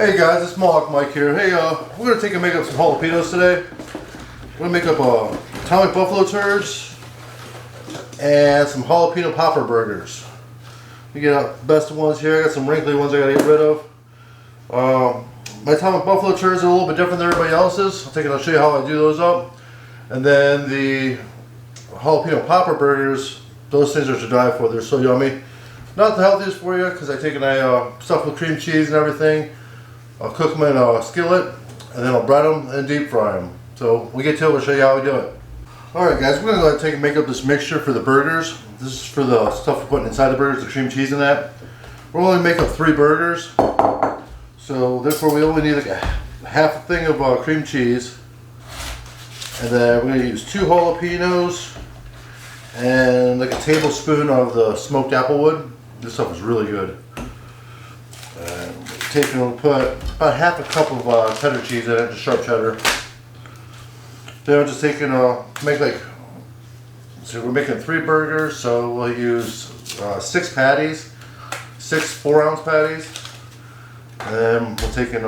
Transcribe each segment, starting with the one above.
Hey guys, it's Mike here. Hey, we're gonna take and make up some jalapenos today. We're gonna make up Atomic Buffalo Turds and some Jalapeno Popper Burgers. We get the best ones here. I got some wrinkly ones I gotta get rid of. My Atomic Buffalo Turds are a little bit different than everybody else's. I'll show you how I do those up. And then the Jalapeno Popper Burgers, those things are to die for. They're so yummy. Not the healthiest for you because I take and I stuff with cream cheese and everything. I'll cook them in a skillet and then I'll bread them and deep fry them. So we get to it, we'll show you how we do it. Alright guys, we're going to take and make up this mixture for the burgers. This is for the stuff we're putting inside the burgers, the cream cheese and that. We're only going to make up 3 burgers. So therefore we only need like a half a thing of cream cheese. And then we're going to use 2 jalapenos and like a tablespoon of the smoked applewood. This stuff is really good. We'll put about half a cup of cheddar cheese in it, just sharp cheddar. Then I'm just taking make like, so we're making 3 burgers, so we'll use 6 patties, 6 4-ounce patties. And then we'll take and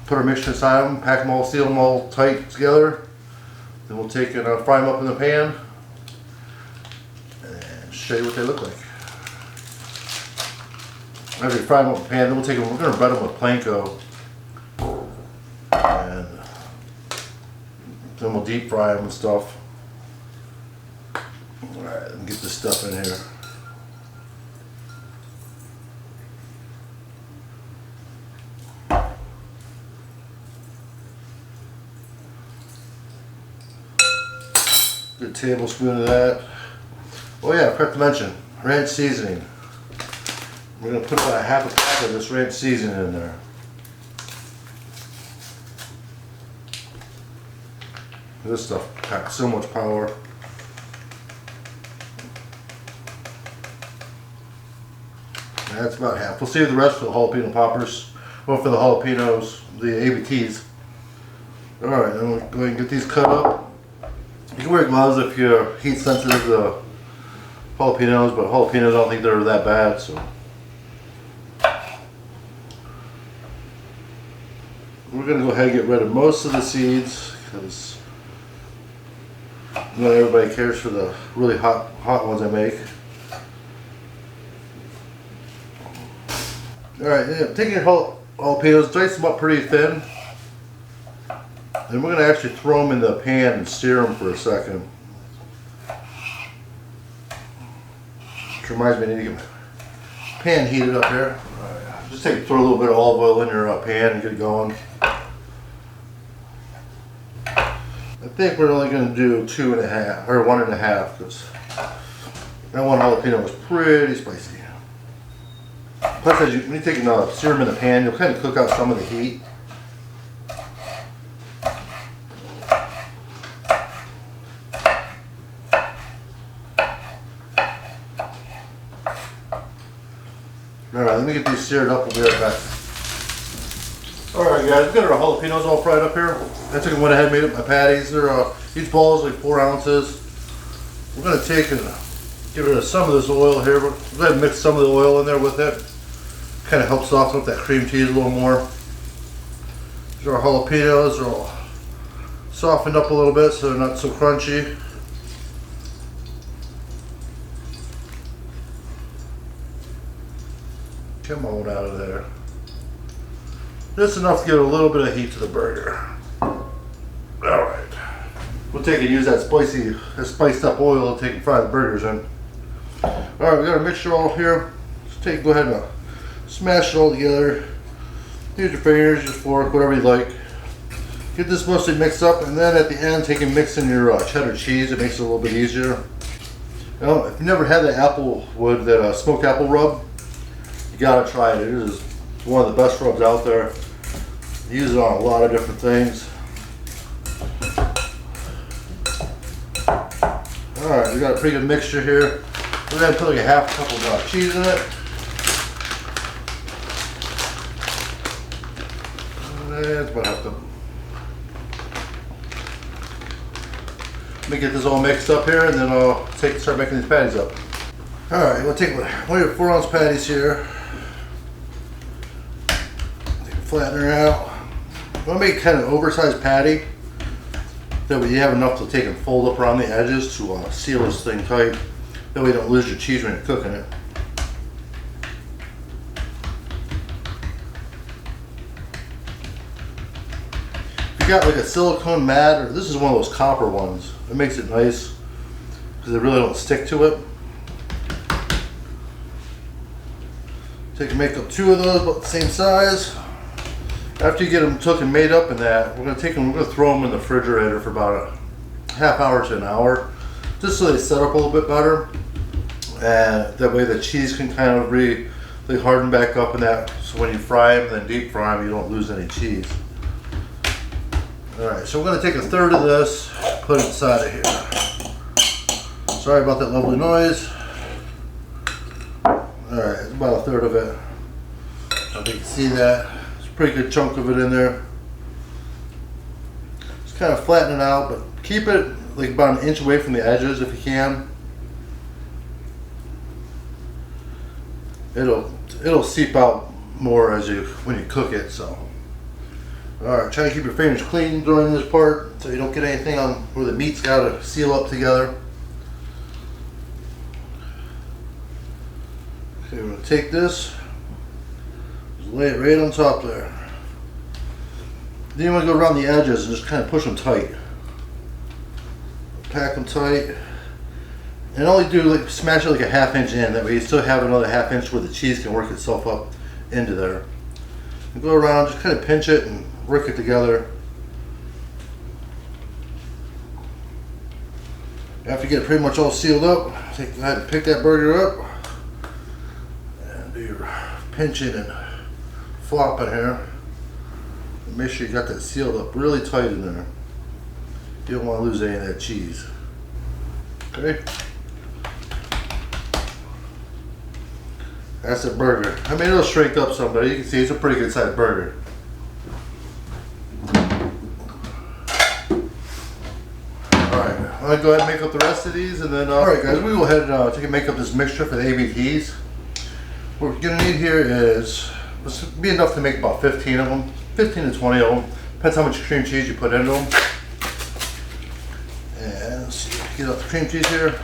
put our mixture inside them, pack them all, seal them all tight together. Then we'll take and fry them up in the pan and show you what they look like. After we fry them up in the pan, then we'll take them, we're going to bread them with panko. And then we'll deep fry them and stuff. Alright, let me get this stuff in here. Good tablespoon of that. Oh yeah, I forgot to mention, ranch seasoning. We're going to put about a half a pack of this ranch seasoning in there. This stuff packs so much power. And that's about half. We'll save the rest for the jalapeno poppers. Or for the jalapenos, the ABTs. Alright, then we'll go ahead and get these cut up. You can wear gloves if you're heat sensitive to jalapenos, but jalapenos I don't think they're that bad, so. We're going to go ahead and get rid of most of the seeds because not everybody cares for the really hot ones I make. Alright, yeah, take your jalapenos, dice them up pretty thin. And we're going to actually throw them in the pan and sear them for a second. Which reminds me, I need to get my pan heated up here. Right, just throw a little bit of olive oil in your pan and get it going. I think we're only going to do 2.5 or 1.5 because that one jalapeno was pretty spicy. Plus, when you take and sear them in the pan, you'll kind of cook out some of the heat. Alright, let me get these seared up, we'll be right back. Alright guys, we've got our jalapenos all fried up here. I took and went ahead and made up my patties. They're, each ball is like 4 ounces. We're going to take and get rid of some of this oil here. We're going to go ahead and mix some of the oil in there with it. Kind of helps soften up that cream cheese a little more. So our jalapenos are all softened up a little bit so they're not so crunchy. Come on out of there. Just enough to give a little bit of heat to the burger. Alright. We'll take and use that spiced up oil to take and fry the burgers in. Alright, we got our mixture all here. Just go ahead and smash it all together. Use your fingers, your fork, whatever you like. Get this mostly mixed up, and then at the end take and mix in your cheddar cheese. It makes it a little bit easier. You know, if you've never had that applewood, that smoked apple rub, you gotta try it. It is one of the best rubs out there. Use it on a lot of different things. Alright, we got a pretty good mixture here. We're going to put like a half cup of cheese in it. That's about half cup. Let me get this all mixed up here and then I'll start making these patties up. Alright, we'll take one of your 4-ounce patties here. flatten her out. I'm gonna make kind of oversized patty. That way you have enough to take and fold up around the edges to seal this thing tight. That way you don't lose your cheese when you're cooking it. If you got like a silicone mat, or this is one of those copper ones, it makes it nice because they really don't stick to it. Take and make up 2 of those about the same size. After you get them took and made up in that, we're going to throw them in the refrigerator for about a half hour to an hour, just so they set up a little bit better, and that way the cheese can kind of really harden back up in that. So when you fry them, then deep fry them, you don't lose any cheese. All right, so we're going to take a third of this, put it inside of here. Sorry about that lovely noise. All right, it's about a third of it. I think you can see that. Pretty good chunk of it in there. Just kind of flatten it out, but keep it like about 1 inch away from the edges if you can. It'll seep out more when you cook it. So, all right, try to keep your fingers clean during this part so you don't get anything on where the meat's got to seal up together. Okay, we're gonna take this. Lay it right on top there. Then you want to go around the edges and just kind of push them tight. Pack them tight. And only do like smash it like a 1/2 inch in. That way you still have another 1/2 inch where the cheese can work itself up into there. And go around, just kind of pinch it and work it together. After you get it pretty much all sealed up, go ahead and pick that burger up and do your pinching and flop in here. And make sure you got that sealed up really tight in there. You don't want to lose any of that cheese. Okay. That's a burger. I mean, it'll shrink up some, but you can see it's a pretty good sized burger. Alright, I'm going to go ahead and make up the rest of these, and then, alright guys, we will go ahead and take and make up this mixture for the ABTs. What we're going to need here is, this would be enough to make about 15 of them, 15 to 20 of them. Depends how much cream cheese you put into them. And let's see, get out the cream cheese here.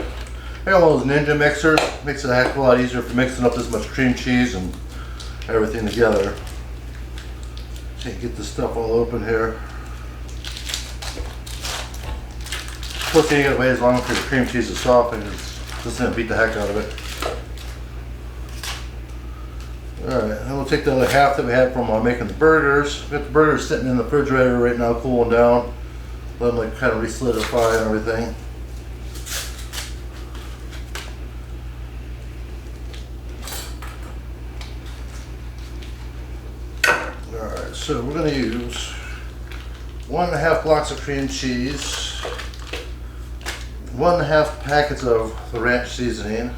I got one of those Ninja mixers. Makes it a heck of a lot easier for mixing up this much cream cheese and everything together. Can't get this stuff all open here. Plus you gotta wait as long for the cream cheese to soften. It's just gonna beat the heck out of it. Alright, and we'll take the other half that we had from making the burgers. We got the burgers sitting in the refrigerator right now, cooling down. Let them like kind of re-solidify and everything. Alright, so we're going to use 1.5 blocks of cream cheese, 1.5 packets of the ranch seasoning,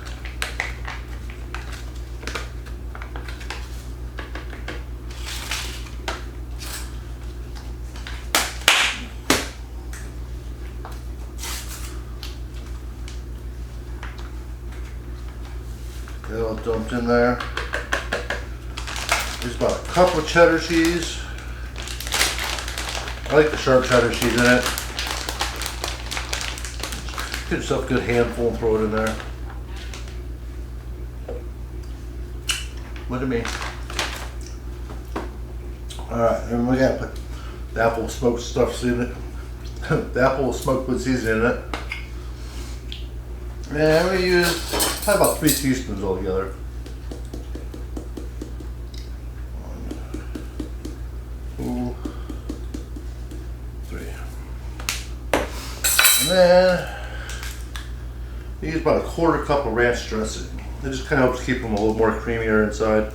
get it all dumped in there. There's about a cup of cheddar cheese. I like the sharp cheddar cheese in it. Get yourself a good handful and throw it in there. What do you mean? Alright, and we gotta put the apple smoked stuff seasoning. The apple smoked with seasoning in it. And we use probably about 3 teaspoons altogether. 1, 2, 3. And then you use about a 1/4 cup of ranch dressing. It just kind of helps keep them a little more creamier inside.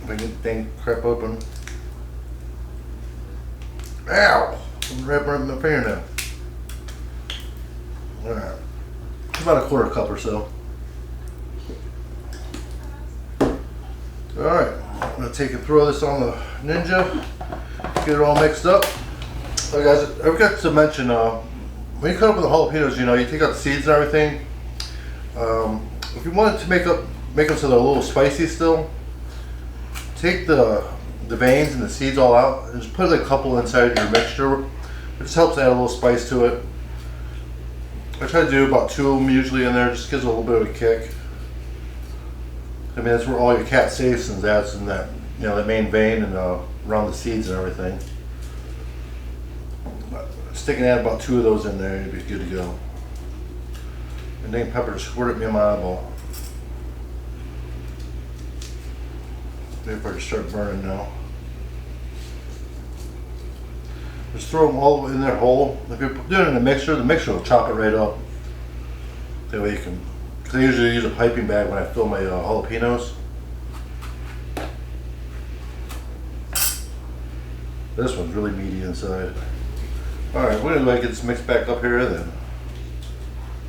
If I can get the dang crap open. Ow! I'm wrapping up my fingernail. Alright. About a 1/4 cup or so. Alright. I'm going to take and throw this on the Ninja. Get it all mixed up. So guys, I forgot to mention, when you cut up with the jalapenos, you know, you take out the seeds and everything. If you wanted to make them so they're a little spicy still, take the veins and the seeds all out and just put a couple inside your mixture. It just helps add a little spice to it. I try to do about 2 of them usually in there, just gives it a little bit of a kick. I mean, that's where all your capsaicin is, in that, you know, that main vein and around the seeds and everything. Stick and add about 2 of those in there and you'll be good to go. And dang pepper just squirted me in my eyeball. Maybe if I just start burning now. Just throw them all in there whole. If you're doing it in a mixer, the mixer will chop it right up. That way you can, because I usually use a piping bag when I fill my jalapenos. This one's really meaty inside. Alright, we're going to get this mixed back up here then.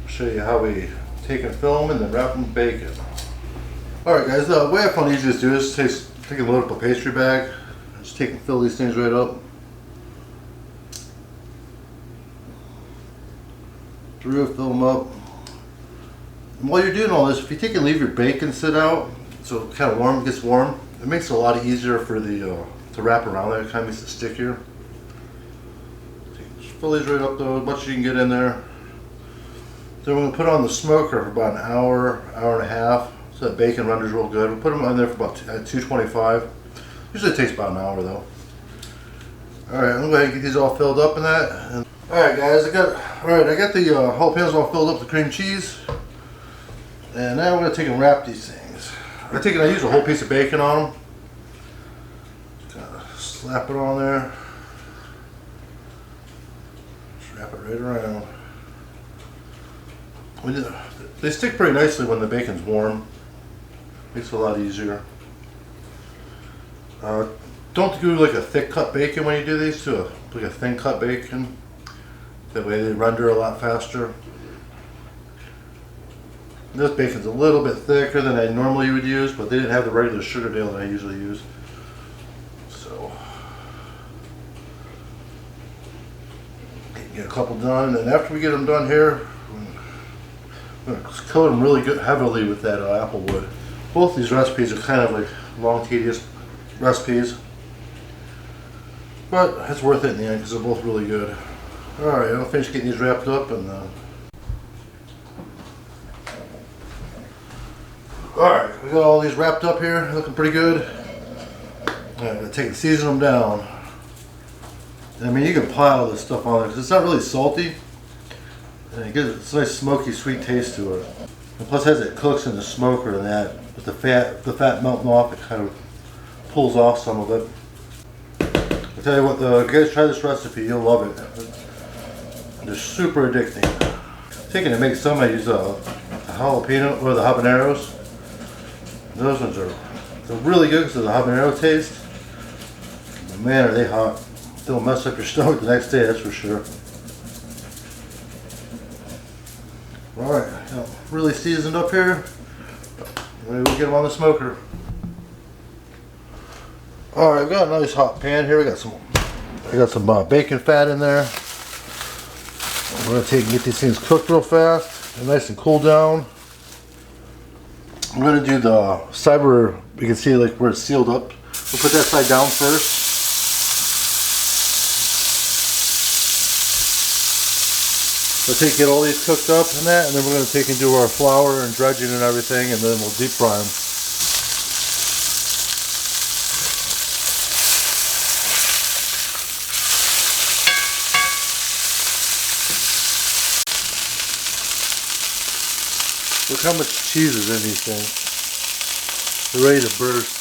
Show you how we take and film and then wrap them in bacon. Alright guys, the way I found easiest to do is take and load up a pastry bag. Just take and fill these things right up. Fill them up. And while you're doing all this, if you take and leave your bacon sit out, so it kind of gets warm, it makes it a lot easier for the to wrap around there. It kind of makes it stickier. Just fill these right up though, as much as you can get in there. Then we're going to put on the smoker for about an hour, hour and a half, so that bacon renders real good. We'll put them on there for about 225. Usually it takes about an hour though. Alright, I'm going to go ahead and get these all filled up in that. Alright guys, I got the jalapenos all filled up with cream cheese. And now we're going to take and wrap these things. I use a whole piece of bacon on them. Just kind of slap it on there. Just wrap it right around. They stick pretty nicely when the bacon's warm. Makes it a lot easier. Don't do like a thick cut bacon when you do these, like a thin cut bacon. That way they render a lot faster. This bacon's a little bit thicker than I normally would use, but they didn't have the regular Sugardale that I usually use. So, get a couple done, and after we get them done here, I'm going to coat them really good, heavily with that apple wood. Both these recipes are kind of like long, tedious recipes, but it's worth it in the end because they're both really good. Alright, I'll finish getting these wrapped up and alright, we got all these wrapped up here, looking pretty good. I'm going to take and season them down. I mean, you can pile this stuff on there because it's not really salty. And it gives a nice smoky, sweet taste to it. And plus, as it cooks in the smoker and that, with the fat melting off, it kind of pulls off some of it. I'll tell you what, if you guys try this recipe, you'll love it. They're super addicting. Taking to make some, I use a jalapeno or the habaneros. Those ones they're really good because of the habanero taste. But man, are they hot. They'll mess up your stomach the next day, that's for sure. Alright, really seasoned up here. Ready to get them on the smoker. Alright, I've got a nice hot pan here. I got some bacon fat in there. We're going to take and get these things cooked real fast and nice and cool down. I'm going to do the side where you can see like where it's sealed up. We'll put that side down first. We'll get all these cooked up and that, and then we're going to take and do our flour and dredging and everything, and then we'll deep fry them. Look how much cheese is in these things. They're ready to burst.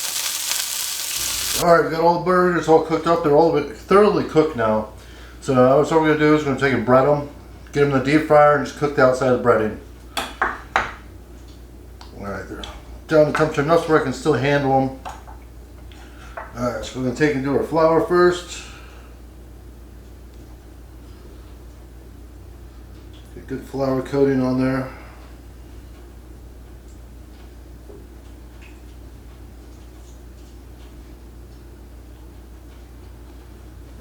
Alright, we got all the burgers all cooked up. They're all thoroughly cooked now. So what we're going to do is we're going to take and bread them. Get them in the deep fryer and just cook the outside of the breading. Alright, they're down to temperature enough where I can still handle them. Alright, so we're going to take and do our flour first. Get good flour coating on there.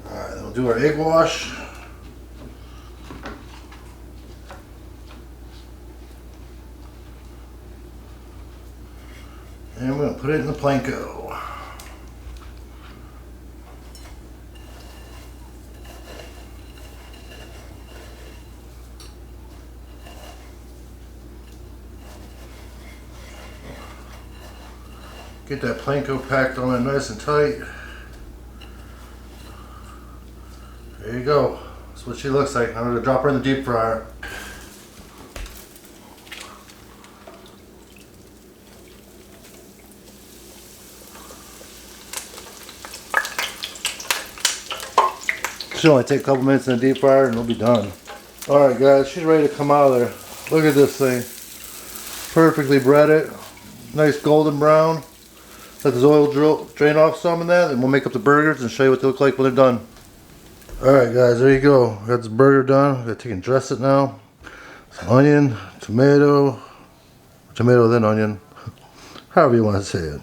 Alright, then we'll do our egg wash. And we're going to put it in the panko. Get that panko packed on there nice and tight. There you go. That's what she looks like. I'm going to drop her in the deep fryer. She'll only take a couple minutes in the deep fryer and it'll be done. Alright guys, she's ready to come out of there. Look at this thing. Perfectly breaded. Nice golden brown. Let this oil drain off some of that, and we'll make up the burgers and show you what they look like when they're done. Alright guys, there you go. Got this burger done. Gotta take and dress it now. Some onion, tomato then onion. However you want to say it.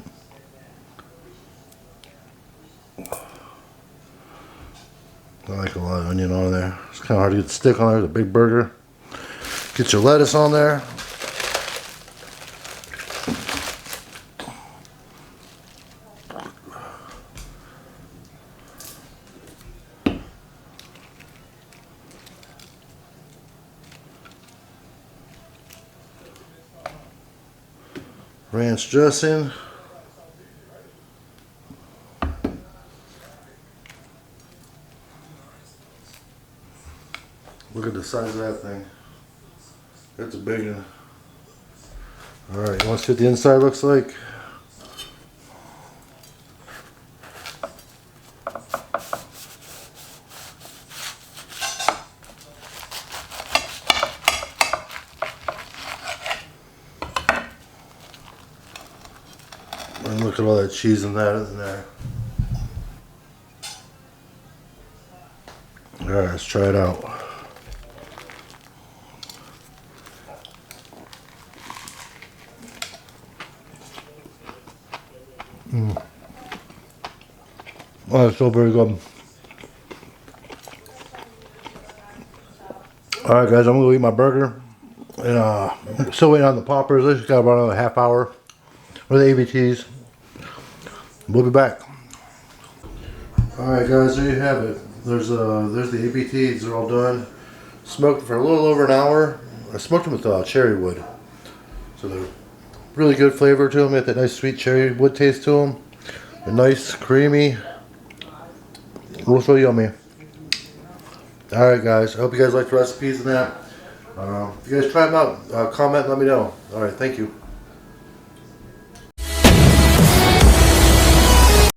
I like a lot of onion on there. It's kind of hard to get the stick on there. It's a big burger. Get your lettuce on there. Ranch dressing. Look at the size of that thing. That's a big one. Alright, you want to see what the inside looks like? And look at all that cheese in there. Alright, let's try it out. Oh, it's so very good. Alright guys, I'm going to go eat my burger. And still waiting on the poppers. I just got about another half hour. Or the ABTs. We'll be back. Alright guys, there you have it. There's the ABTs. They're all done. Smoked for a little over an hour. I smoked them with cherry wood. So they're really good flavor to them. They have that nice sweet cherry wood taste to them. They're nice, creamy. Also yummy. Alright guys, I hope you guys liked the recipes and that. If you guys try them out, comment and let me know. Alright, thank you.